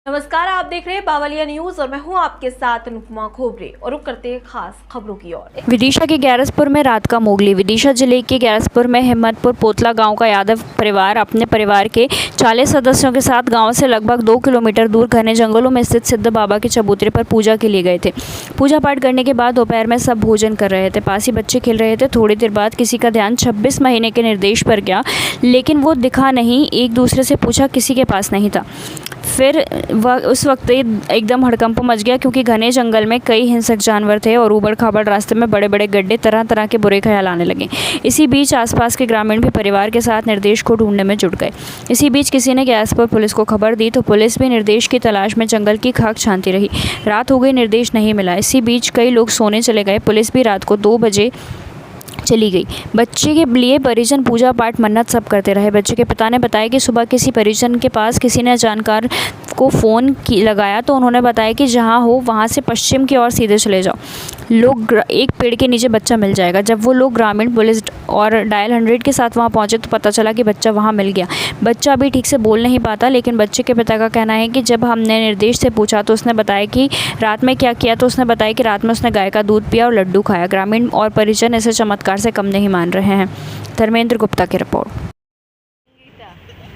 नमस्कार, आप देख रहे हैं बावलिया न्यूज और मैं हूं आपके साथ अनुपमा खोबरे और रुक करते हैं खास खबरों की ओर। विदिशा के ग्यारसपुर में रात का मोगली। विदिशा जिले के ग्यारसपुर में हिम्मतपुर पोतला गांव का यादव परिवार अपने परिवार के 40 सदस्यों के साथ गांव से लगभग 2 किलोमीटर दूर घने जंगलों में स्थित सिद्ध बाबा के चबूतरे पर पूजा के लिए गए थे। पूजा पाठ करने के बाद दोपहर में सब भोजन कर रहे थे। पास ही बच्चे खेल रहे थे। थोड़ी देर बाद किसी का ध्यान 26 महीने के निर्देश पर गया, लेकिन वो दिखा नहीं। एक दूसरे से पूछा, किसी के पास नहीं था। फिर उस वक्त एकदम हड़कंप मच गया, क्योंकि घने जंगल में कई हिंसक जानवर थे और ऊबड़ खाबड़ रास्ते में बड़े बड़े गड्ढे, तरह तरह के बुरे ख्याल आने लगे। इसी बीच आसपास के ग्रामीण भी परिवार के साथ निर्देश को ढूंढने में जुट गए। इसी बीच किसी ने गैस पर पुलिस को खबर दी, तो पुलिस भी निर्देश की तलाश में जंगल की खाक छानती रही। रात हो गई, निर्देश नहीं मिला। इसी बीच कई लोग सोने चले गए। पुलिस भी रात को 2 बजे चली गई। बच्चे के लिए परिजन पूजा पाठ मन्नत सब करते रहे। बच्चे के पिता ने बताया कि सुबह किसी परिजन के पास किसी ने जानकार को फ़ोन लगाया, तो उन्होंने बताया कि जहां हो वहां से पश्चिम की ओर सीधे चले जाओ, लोग एक पेड़ के नीचे बच्चा मिल जाएगा। जब वो लोग ग्रामीण पुलिस और डायल 100 के साथ वहां पहुंचे, तो पता चला कि बच्चा वहां मिल गया। बच्चा अभी ठीक से बोल नहीं पाता, लेकिन बच्चे के पिता का कहना है कि जब हमने निर्देश से पूछा तो उसने बताया कि रात में क्या किया, तो उसने बताया कि रात में उसने गाय का दूध पिया और लड्डू खाया। ग्रामीण और परिजन इसे चमत्कार से कम नहीं मान रहे हैं। धर्मेंद्र गुप्ता की रिपोर्ट।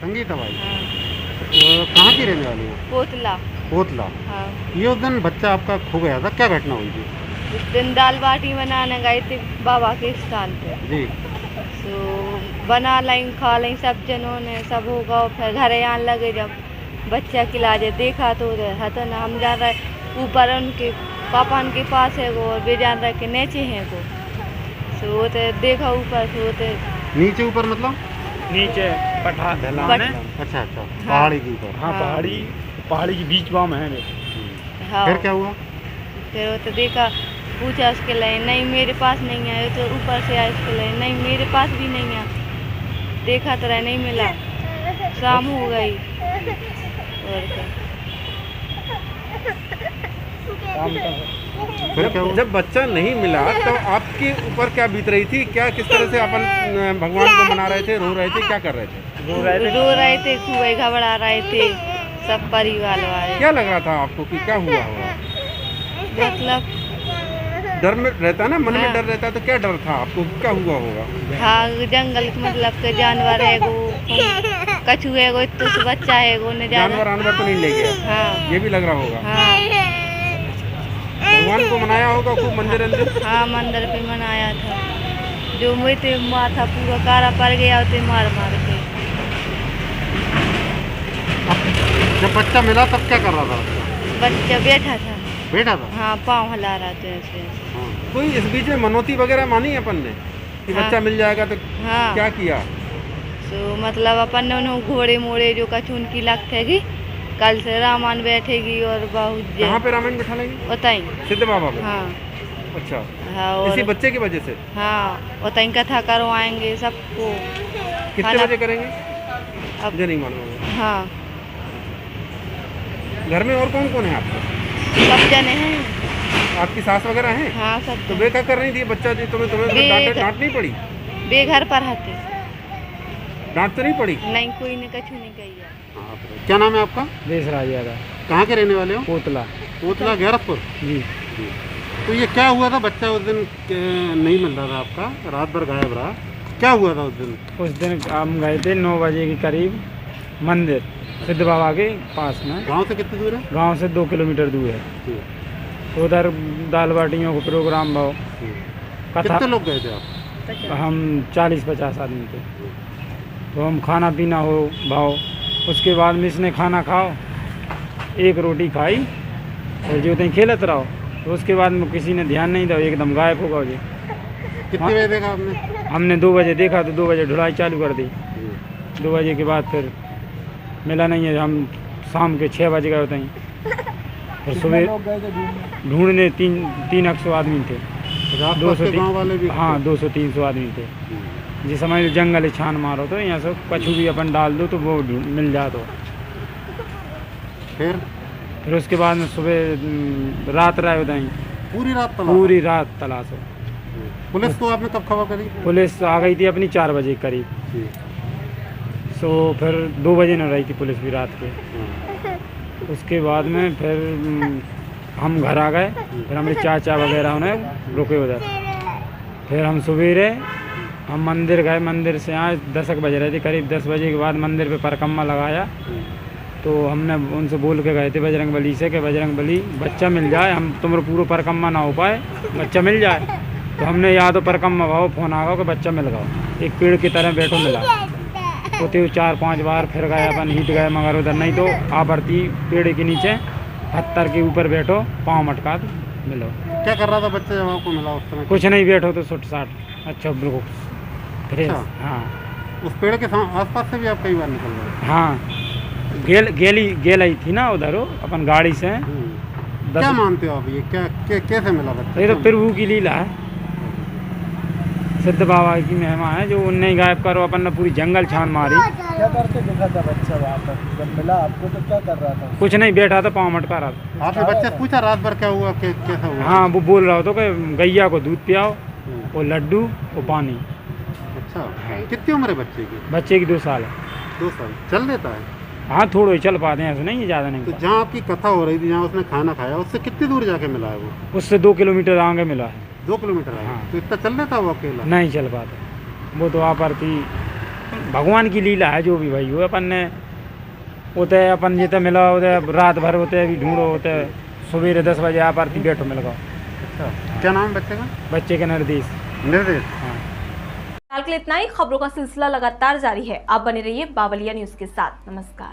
संगीता भाई, तो कहाँ की रहने वाली हो? पोतला। पोतला। हाँ। ये उस दिन बच्चा आपका खो गया था, क्या घटना हुई थी? उस दिन दाल बाटी बनाने गए थे बाबा के स्थान पे। जी। तो बना लें खा लें सब जनों ने, सब होगा। फिर घर आने लगे, जब बच्चा खिलाजे देखा तो तो ना हम जान रहे ऊपर उनके पापा उनके पास है वो, और वे जान रहे कि नीचे हैं वो। तो वो तो देखा ऊपर से, वो तो नीचे ऊपर मतलब? नीचे पठा ढलान है। अच्छा अच्छा, पहाड़ी के ऊपर। हाँ, पहाड़ी के बीच में है। हाँ। फिर क्या हुआ? फिर वो तो देखा, पूछा उसके लिए, नहीं मेरे पास नहीं है। तो ऊपर से आया उसके लिए, नहीं मेरे पास भी नहीं है। देखा तो नहीं मिला, शाम हो गई। और क्या? फिर क्या हुआ? जब बच्चा नहीं मिला तो आपके ऊपर क्या बीत रही थी? क्या किस तरह से अपन भगवान को मना रहे थे, रो रहे थे, क्या कर रहे थे? रो रहे थे, खूब घबरा रहे थे सब परिवार वाले। क्या लग रहा था आपको कि क्या हुआ होगा? मतलब डर में रहता है ना, मन में हाँ। डर रहता है, तो क्या डर था आपको, क्या हुआ होगा? हाँ, जंगल के मतलब के जानवर है वो, कछुआ है वो, तो से बच्चा है वो न जानवर आनवर तो नहीं ले गया? हाँ। ये भी लग रहा होगा। हाँ। भगवान को मनाया होगा खूब, मंदिर अंदर? हाँ, मंदिर पे मनाया था। जो मुझे माथा पूरा कारा पड़ गया उसे मार मार के। जब बच्चा मिला तब क्या कर रहा था बच्चा? बच्चा बैठा था। बैठा था? हाँ, पाँव हिला रहा था ऐसे। हाँ। कोई इस बीच में मनौती वगैरह मानी अपन ने कि हाँ। बच्चा मिल जाएगा, तो हाँ। क्या किया? तो मतलब अपन ने उन्हें घोड़े मोड़े जो कछुन की लगतेगी, कल से रामायण बैठेगी और बहुत कहाँ पे रामायण बिठा लेंगे? बताई। सिद्ध बाबा पे? हाँ। अच्छा, हाँ, और इसी बच्चे की वजह से? हाँ, बताई कथा करवाएंगे सबको। कितने खाना- बजे करेंगे? अब मुझे नहीं मालूम है। हाँ, घर में और कौन कौन है आपको? सब जने हैं। आपकी सास वगैरह हैं? हाँ, सब तो जने। वे क्या कर रही थी? बच्चा जी तुम्हें डांट नहीं पड़ी? बे घर पर हते। डांट तो नहीं पड़ी? नहीं, कोई ने कछु नहीं कही है। हाँ, क्या नाम है आपका? देश राजा कहाँ के रहने वाले हो? पोतला पोतला, ग्यारसपुर। जी। तो ये क्या हुआ था? बच्चा उस दिन नहीं मिल रहा था आपका, रात भर गायब रहा, क्या हुआ था उस दिन? उस दिन हम गए थे 9 बजे के करीब मंदिर सिद्ध बाबा के पास में। गांव से कितनी दूर है? गांव से 2 किलोमीटर दूर है। जी। तो उधर दाल बाटियों को प्रोग्राम भाव कथा। कितने लोग गए थे आप? हम 40-50 आदमी थे। तो हम खाना पीना हो भाव, उसके बाद में इसने खाना खाओ, एक रोटी खाई और जो तहीं खेलत रहो। तो उसके बाद में किसी ने ध्यान नहीं दिया, एकदम गायब होगा जी। कितने बजे देखा आपने? हमने 2 बजे देखा, तो 2 बजे ढुलाई चालू कर दी। 2 बजे के बाद फिर मिला नहीं है। हम शाम के 6 बजे गए होते हैं। और सुबह ढूंढने 300 आदमी थे। 200 गाँव वाले भी? हाँ, 200-300 आदमी थे। जिस समय जंगल छान मारो तो यहाँ से कछु भी अपन डाल दो तो वो मिल जाए। तो फिर उसके बाद में सुबह रात रहे होते हैं। पूरी रात तलाश? पूरी रात तलाश हो। पुलिस को आपने कब खबर करी? पुलिस आ गई थी अपनी 4 बजे के करीब। सो फिर 2 बजे न रही थी पुलिस भी रात के। उसके बाद में फिर हम घर आ गए। फिर हमारे चाचा वगैरह उन्हें रुके उधर। फिर हम सवेरे हम मंदिर गए। मंदिर से आए 10 बज रहे थे, करीब 10 बजे के बाद मंदिर पे परिक्रमा लगाया। तो हमने उनसे बोल के गए थे बजरंग बली से कि बजरंग बली बच्चा मिल जाए, हम तुम्हारा पूरा परिक्रमा ना हो पाए, बच्चा मिल जाए। तो हमने या तो परिक्रमा भाव फोन आ गया कि बच्चा मिल गया, एक पेड़ की तरह बैठो मिला। होते 4-5 बार फिर गए अपन हिट गए, मगर उधर नहीं तो आवर्ती पेड़ के नीचे पत्थर के ऊपर बैठो, पाँव मटका दो मिलो। क्या कर रहा था बच्चा जब आपको मिला उस समय? कुछ नहीं, बैठो तो 60-60 अच्छा बिल्कुल फ्रेश। अच्छा। हाँ उस पेड़ के आसपास से भी आप कई बार निकल गए? हाँ गेल आई थी ना उधर वो अपन गाड़ी से। क्या मानते हो आप ये कैसे मिला बच्चा? ये तो प्रभु की लीला है, सिद्ध बाबा की महिमा है जो उनने गायब करो। अपन ने पूरी जंगल छान मारी। क्या करते दिखा था बच्चा वहाँ पर जब मिला आपको, तो क्या कर रहा था? कुछ नहीं, बैठा था, पाँव मटका रहा था। आपने बच्चे से पूछा रात भर क्या हुआ, कैसा हुआ? हाँ वो बोल रहा था कि गैया को दूध पियाओ, वो लड्डू, वो पानी। अच्छा, कितनी उम्र है बच्चे की? बच्चे की 2 साल है। 2 साल। चल देता है? हाँ थोड़ा ही चल पाते हैं, ऐसे नहीं, ज़्यादा नहीं। तो जहाँ आपकी कथा हो रही थी, जहाँ उसने खाना खाया, उससे कितनी दूर जाके मिला है वो? उससे 2 किलोमीटर आगे मिला है। 2 किलोमीटर आगे? हाँ। तो इतना चल देता वो अकेला? नहीं चल पाता, वो तो आप्रति भगवान की लीला है जो भी भाई हो। अपन ने होते अपन जितने मिला होते रात भर होते अभी ढूंढो होते, सवेरे 10 बजे आप्रति बैठो मिल गओ। अच्छा, क्या नाम है बच्चे का? बच्चे के निर्देश। हाँ। फिलहाल के लिए इतना ही। खबरों का सिलसिला लगातार जारी है, आप बने रहिए बावलिया न्यूज के साथ। नमस्कार।